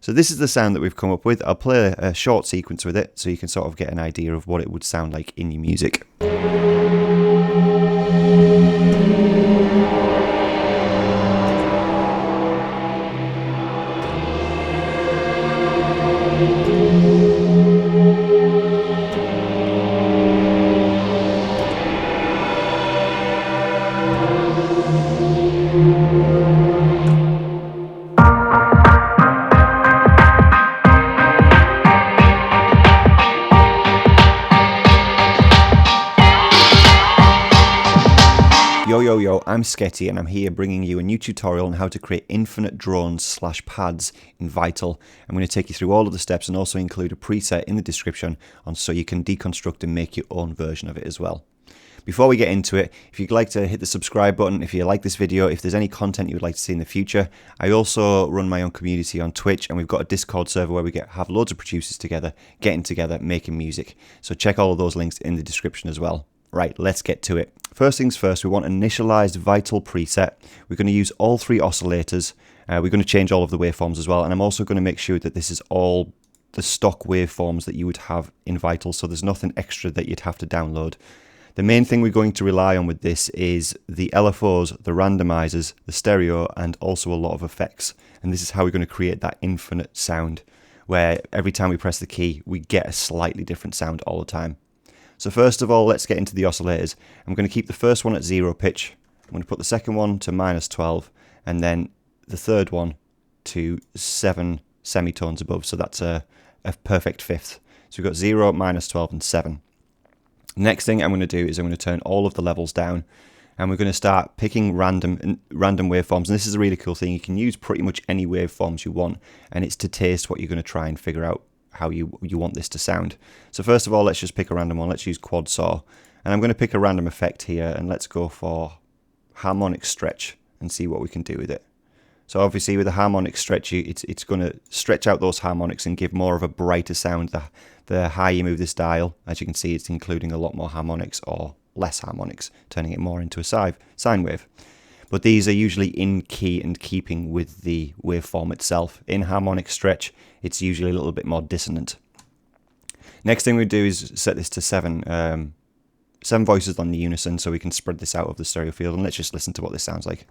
So this is the sound that we've come up with. I'll play a short sequence with it so you can sort of get an idea of what it would sound like in your music. Yo, I'm Sketty and I'm here bringing you a new tutorial on how to create infinite drones / pads in Vital. I'm going to take you through all of the steps and also include a preset in the description so you can deconstruct and make your own version of it as well. Before we get into it, if you'd like to hit the subscribe button, if you like this video, if there's any content you would like to see in the future, I also run my own community on Twitch and we've got a Discord server where we have loads of producers together, getting together, making music. So check all of those links in the description as well. Right, let's get to it. First things first, we want an initialized Vital preset. We're going to use all 3 oscillators. We're going to change all of the waveforms as well, and I'm also going to make sure that this is all the stock waveforms that you would have in Vital, so there's nothing extra that you'd have to download. The main thing we're going to rely on with this is the LFOs, the randomisors, the stereo, and also a lot of effects. And this is how we're going to create that infinite sound, where every time we press the key, we get a slightly different sound all the time. So first of all, let's get into the oscillators. I'm going to keep the first one at 0 pitch. I'm going to put the second one to -12, and then the third one to 7 semitones above. So that's a perfect fifth. So we've got 0, -12, and 7. Next thing I'm going to do is I'm going to turn all of the levels down, and we're going to start picking random waveforms. And this is a really cool thing. You can use pretty much any waveforms you want, and it's to taste what you're going to try and figure out how you want this to sound. So first of all, let's just pick a random one. Let's use quad saw, and I'm going to pick a random effect here, and let's go for harmonic stretch and see what we can do with it. So obviously with the harmonic stretch, it's going to stretch out those harmonics and give more of a brighter sound. The higher you move this dial, as you can see, it's including a lot more harmonics or less harmonics, turning it more into a sine wave. But these are usually in key and keeping with the waveform itself. In harmonic stretch, it's usually a little bit more dissonant. Next thing we do is set this to 7 voices on the unison, so we can spread this out of the stereo field, and let's just listen to what this sounds like.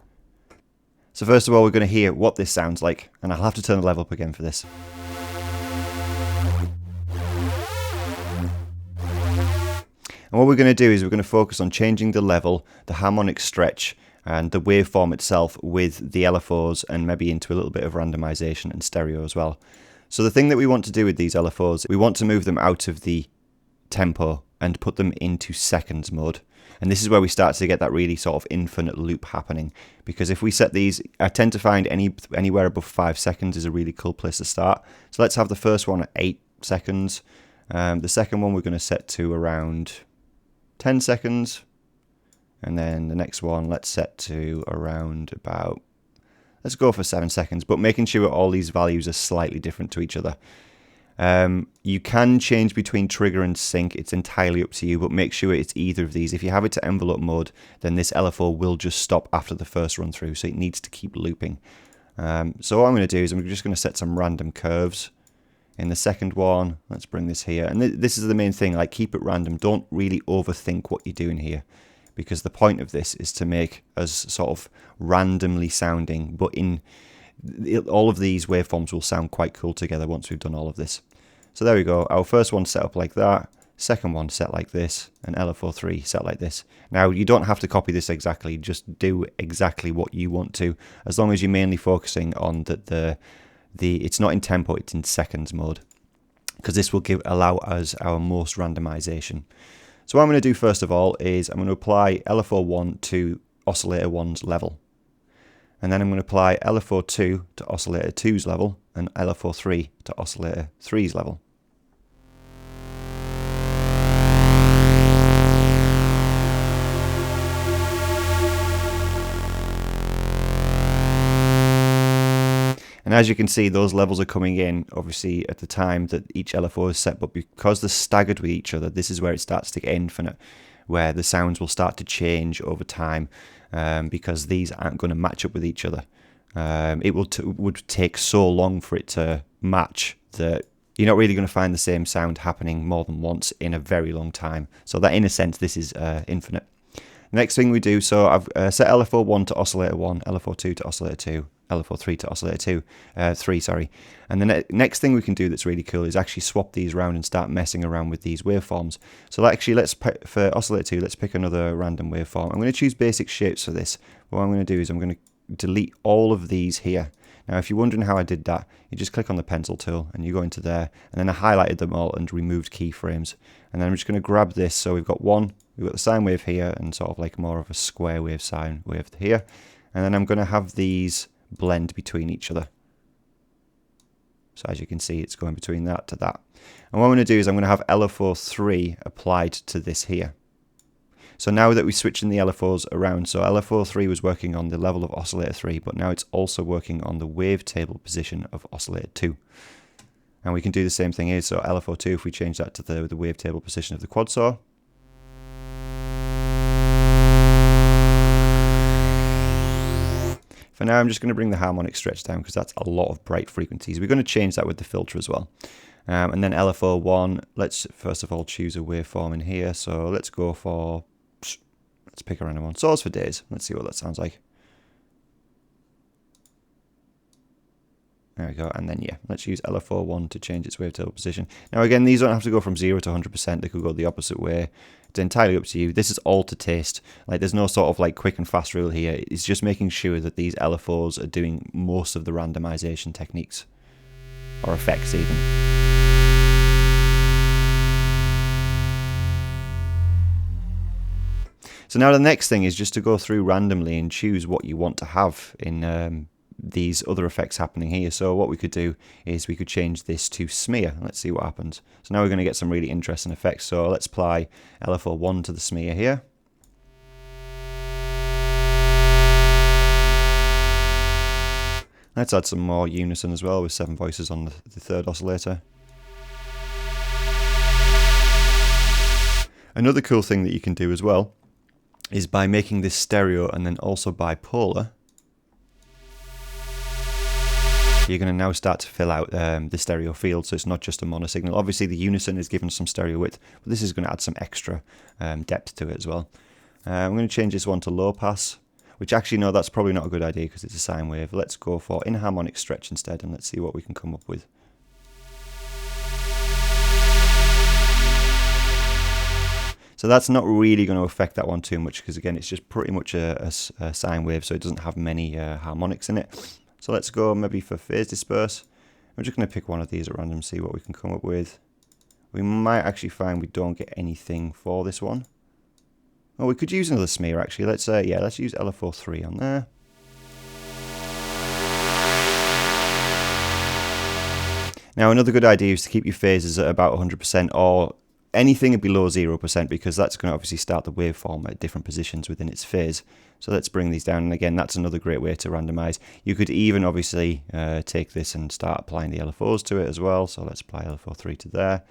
So first of all, we're going to hear what this sounds like, and I'll have to turn the level up again for this. And what we're going to do is we're going to focus on changing the level, the harmonic stretch, and the waveform itself with the LFOs, and maybe into a little bit of randomization and stereo as well. So the thing that we want to do with these LFOs, we want to move them out of the tempo and put them into seconds mode. And this is where we start to get that really sort of infinite loop happening. Because if we set these, I tend to find anywhere above 5 seconds is a really cool place to start. So let's have the first one at 8 seconds. The second one we're going to set to around 10 seconds. And then the next one, let's set to around about, let's go for 7 seconds, but making sure all these values are slightly different to each other. You can change between trigger and sync, it's entirely up to you, but make sure it's either of these. If you have it to envelope mode, then this LFO will just stop after the first run through, so it needs to keep looping. So what I'm going to do is I'm just going to set some random curves. In the second one, let's bring this here. And this is the main thing, like keep it random. Don't really overthink what you're doing here, because the point of this is to make us sort of randomly sounding, but all of these waveforms will sound quite cool together once we've done all of this. So there we go. Our first one set up like that, second one set like this, and LFO 3 set like this. Now you don't have to copy this exactly, just do exactly what you want to, as long as you're mainly focusing on it's not in tempo, it's in seconds mode, because this will allow us our most randomization. So what I'm going to do first of all is I'm going to apply LFO 1 to oscillator 1's level. And then I'm going to apply LFO 2 to oscillator 2's level and LFO 3 to oscillator 3's level. And as you can see, those levels are coming in, obviously, at the time that each LFO is set, but because they're staggered with each other, this is where it starts to get infinite, where the sounds will start to change over time, because these aren't going to match up with each other. It would take so long for it to match that you're not really going to find the same sound happening more than once in a very long time. So that, in a sense, this is infinite. Next thing we do, so I've set LFO1 to oscillator 1, LFO2 to oscillator 2, LFO3 to oscillator 3, sorry. And the next thing we can do that's really cool is actually swap these around and start messing around with these waveforms. So actually, for oscillator 2, let's pick another random waveform. I'm going to choose basic shapes for this. What I'm going to do is I'm going to delete all of these here. Now, if you're wondering how I did that, you just click on the pencil tool and you go into there, and then I highlighted them all and removed keyframes. And then I'm just going to grab this. So we've got the sine wave here and sort of like more of a square wave sine wave here. And then I'm going to have these blend between each other. So as you can see, it's going between that to that. And what I'm going to do is I'm going to have LFO3 applied to this here. So now that we're switching the LFOs around, so LFO3 was working on the level of oscillator 3, but now it's also working on the wavetable position of oscillator 2. And we can do the same thing here. So LFO2, if we change that to the wavetable position of the quad saw. For now, I'm just going to bring the harmonic stretch down because that's a lot of bright frequencies. We're going to change that with the filter as well. And then LFO1, let's first of all choose a waveform in here. So let's go for, let's pick a random one. Source for days. Let's see what that sounds like. There we go. And then, yeah, let's use LFO1 to change its wavetable position. Now, again, these don't have to go from 0 to 100%. They could go the opposite way. It's entirely up to you. This is all to taste. Like, there's no sort of like quick and fast rule here. It's just making sure that these LFOs are doing most of the randomization techniques or effects even. So now the next thing is just to go through randomly and choose what you want to have in these other effects happening here. So what we could do is we could change this to smear. Let's see what happens. So now we're going to get some really interesting effects. So let's apply LFO1 to the smear here. Let's add some more unison as well with 7 voices on the third oscillator. Another cool thing that you can do as well is by making this stereo and then also bipolar, you're going to now start to fill out the stereo field, so it's not just a mono signal. Obviously the unison is given some stereo width, but this is going to add some extra depth to it as well. I'm going to change this one to low pass, which actually, no, that's probably not a good idea because it's a sine wave. Let's go for inharmonic stretch instead, and let's see what we can come up with. So that's not really going to affect that one too much because, again, it's just pretty much a sine wave, so it doesn't have many harmonics in it. So let's go maybe for phase disperse. I'm just going to pick one of these at random, see what we can come up with. We might actually find we don't get anything for this one. Oh, we could use another smear actually. Let's use LFO3 on there. Now another good idea is to keep your phases at about 100% or anything below 0% because that's going to obviously start the waveform at different positions within its phase. So let's bring these down, and again, that's another great way to randomize. You could even obviously take this and start applying the LFOs to it as well. So let's apply LFO3 to there.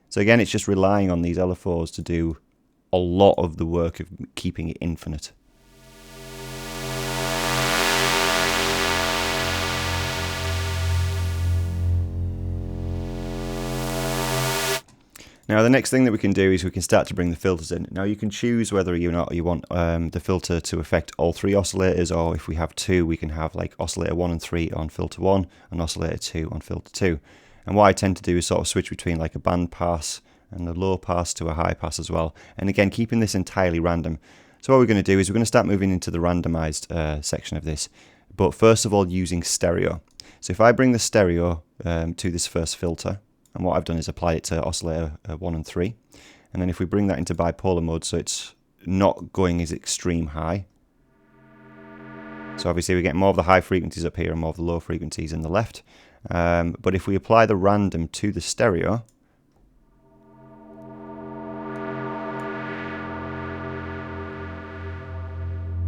So again, it's just relying on these LFOs to do a lot of the work of keeping it infinite. Now the next thing that we can do is we can start to bring the filters in. Now you can choose whether or not you want the filter to affect all 3 oscillators, or if we have 2, we can have like oscillator 1 and 3 on filter 1 and oscillator 2 on filter 2. And what I tend to do is sort of switch between like a band pass and a low pass to a high pass as well. And again, keeping this entirely random. So what we're going to do is we're going to start moving into the randomized section of this. But first of all, using stereo. So if I bring the stereo to this first filter, and what I've done is apply it to oscillator 1 and 3. And then if we bring that into bipolar mode, so it's not going as extreme high. So obviously we get more of the high frequencies up here and more of the low frequencies in the left. But if we apply the random to the stereo,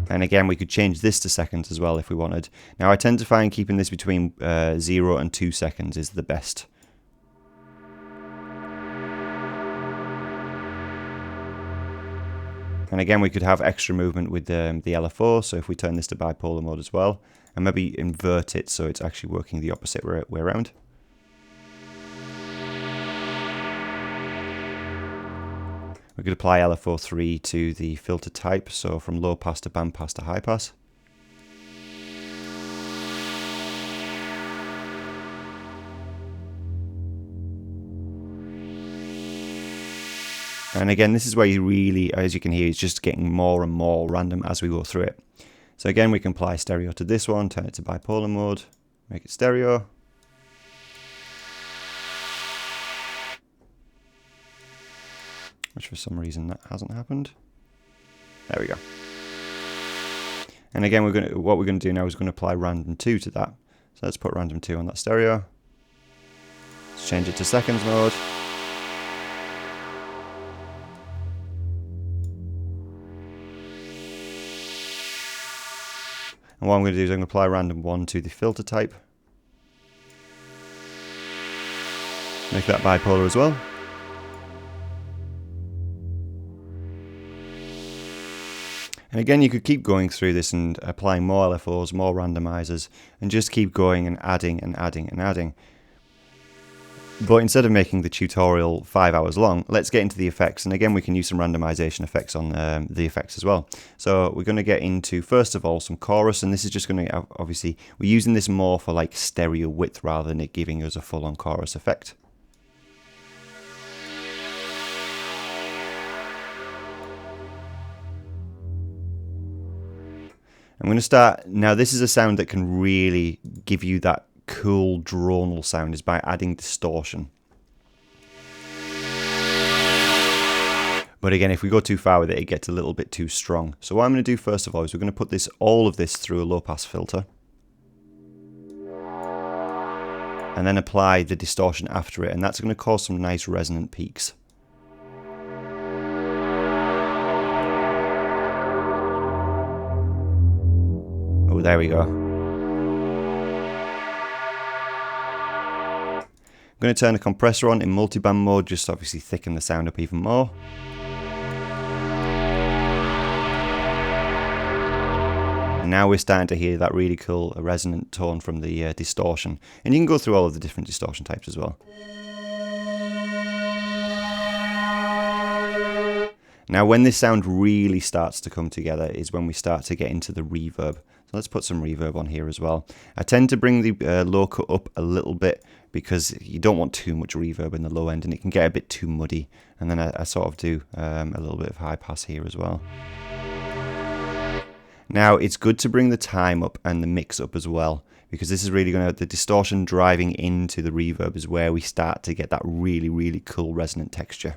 and again, we could change this to seconds as well if we wanted. Now I tend to find keeping this between 0 and 2 seconds is the best. And again, we could have extra movement with the LFO, so if we turn this to bipolar mode as well, and maybe invert it so it's actually working the opposite way around. We could apply LFO 3 to the filter type, so from low pass to band pass to high pass. And again, this is where you really, as you can hear, it's just getting more and more random as we go through it. So again, we can apply stereo to this one, turn it to bipolar mode, make it stereo. Which for some reason that hasn't happened. There we go. And again, what we're going to do now is going to apply random 2 to that. So let's put random 2 on that stereo. Let's change it to seconds mode. And what I'm going to do is I'm going to apply random 1 to the filter type. Make that bipolar as well. And again, you could keep going through this and applying more LFOs, more randomizers, and just keep going and adding and adding and adding. But instead of making the tutorial 5 hours long, let's get into the effects. And again, we can use some randomization effects on the effects as well. So we're going to get into, first of all, some chorus. And this is just going to, obviously, we're using this more for like stereo width rather than it giving us a full-on chorus effect. I'm going to start, now this is a sound that can really give you that cool dronal sound, is by adding distortion. But again, if we go too far with it, it gets a little bit too strong. So what I'm going to do first of all is we're going to put all of this through a low pass filter. And then apply the distortion after it, and that's going to cause some nice resonant peaks. Oh, there we go. I'm going to turn the compressor on in multiband mode, just to obviously thicken the sound up even more. And now we're starting to hear that really cool resonant tone from the distortion. And you can go through all of the different distortion types as well. Now when this sound really starts to come together is when we start to get into the reverb. So let's put some reverb on here as well. I tend to bring the low cut up a little bit because you don't want too much reverb in the low end and it can get a bit too muddy. And then I sort of do a little bit of high pass here as well. Now it's good to bring the time up and the mix up as well, because this is really going to, the distortion driving into the reverb is where we start to get that really, really cool resonant texture.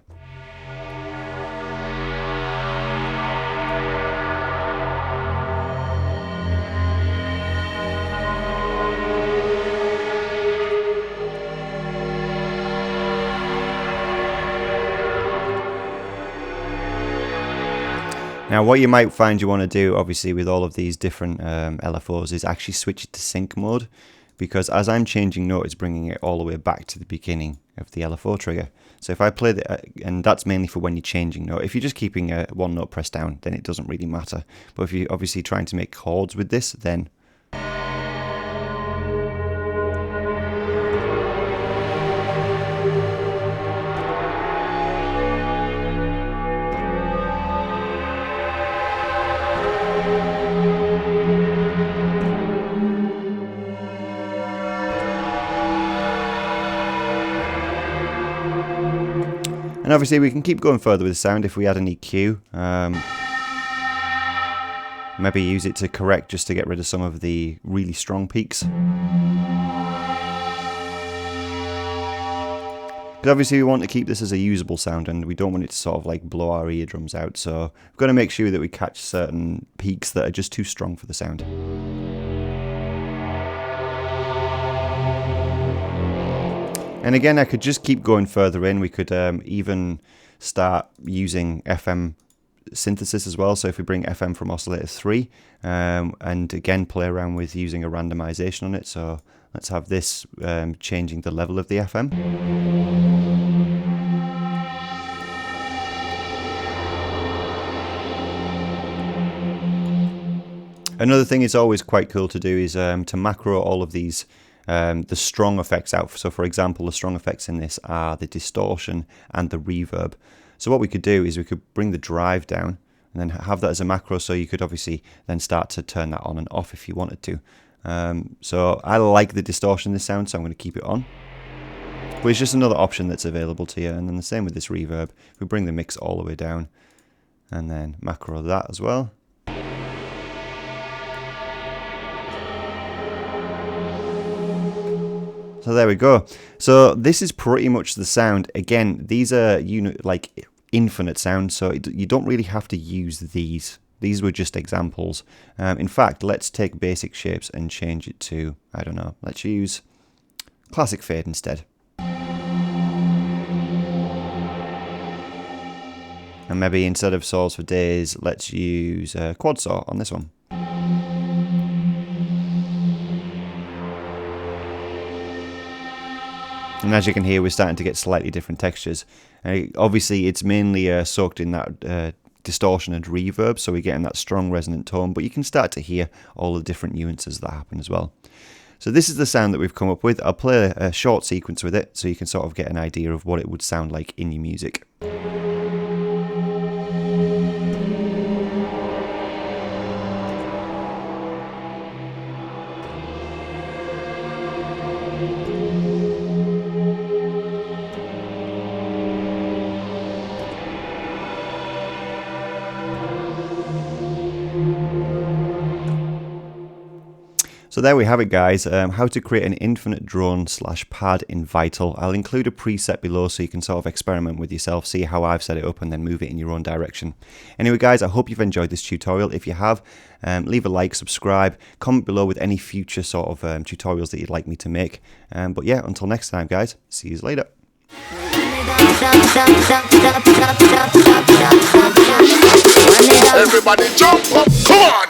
Now what you might find you want to do, obviously with all of these different LFOs, is actually switch it to sync mode, because as I'm changing note, it's bringing it all the way back to the beginning of the LFO trigger. So if I play and that's mainly for when you're changing note. If you're just keeping one note pressed down, then it doesn't really matter. But if you're obviously trying to make chords with this, then and obviously we can keep going further with the sound if we add an EQ. Maybe use it to correct, just to get rid of some of the really strong peaks. Because obviously we want to keep this as a usable sound and we don't want it to sort of like blow our eardrums out. So we've got to make sure that we catch certain peaks that are just too strong for the sound. And again, I could just keep going further in. We could even start using FM synthesis as well. So if we bring FM from Oscillators 3, and again play around with using a randomization on it. So let's have this changing the level of the FM. Another thing is always quite cool to do is to macro all of these the strong effects out. So for example, the strong effects in this are the distortion and the reverb. So what we could do is we could bring the drive down and then have that as a macro, so you could obviously then start to turn that on and off if you wanted to. So I like the distortion in this sound, so I'm going to keep it on. But it's just another option that's available to you. And then the same with this reverb. If we bring the mix all the way down and then macro that as well. So there we go. So this is pretty much the sound. Again, these are like infinite sounds, so you don't really have to use these. These were just examples. In fact, let's take basic shapes and change it to, I don't know, let's use classic fade instead. And maybe instead of saws for days, let's use quad saw on this one. And as you can hear, we're starting to get slightly different textures. Obviously, it's mainly soaked in that distortion and reverb, so we're getting that strong resonant tone, but you can start to hear all the different nuances that happen as well. So this is the sound that we've come up with. I'll play a short sequence with it so you can sort of get an idea of what it would sound like in your music. So there we have it, guys, how to create an infinite drone / pad in Vital. I'll include a preset below so you can sort of experiment with yourself, see how I've set it up, and then move it in your own direction. Anyway, guys, I hope you've enjoyed this tutorial. If you have, leave a like, subscribe, comment below with any future sort of tutorials that you'd like me to make. But yeah, until next time, guys, see you later. Everybody jump up, come on!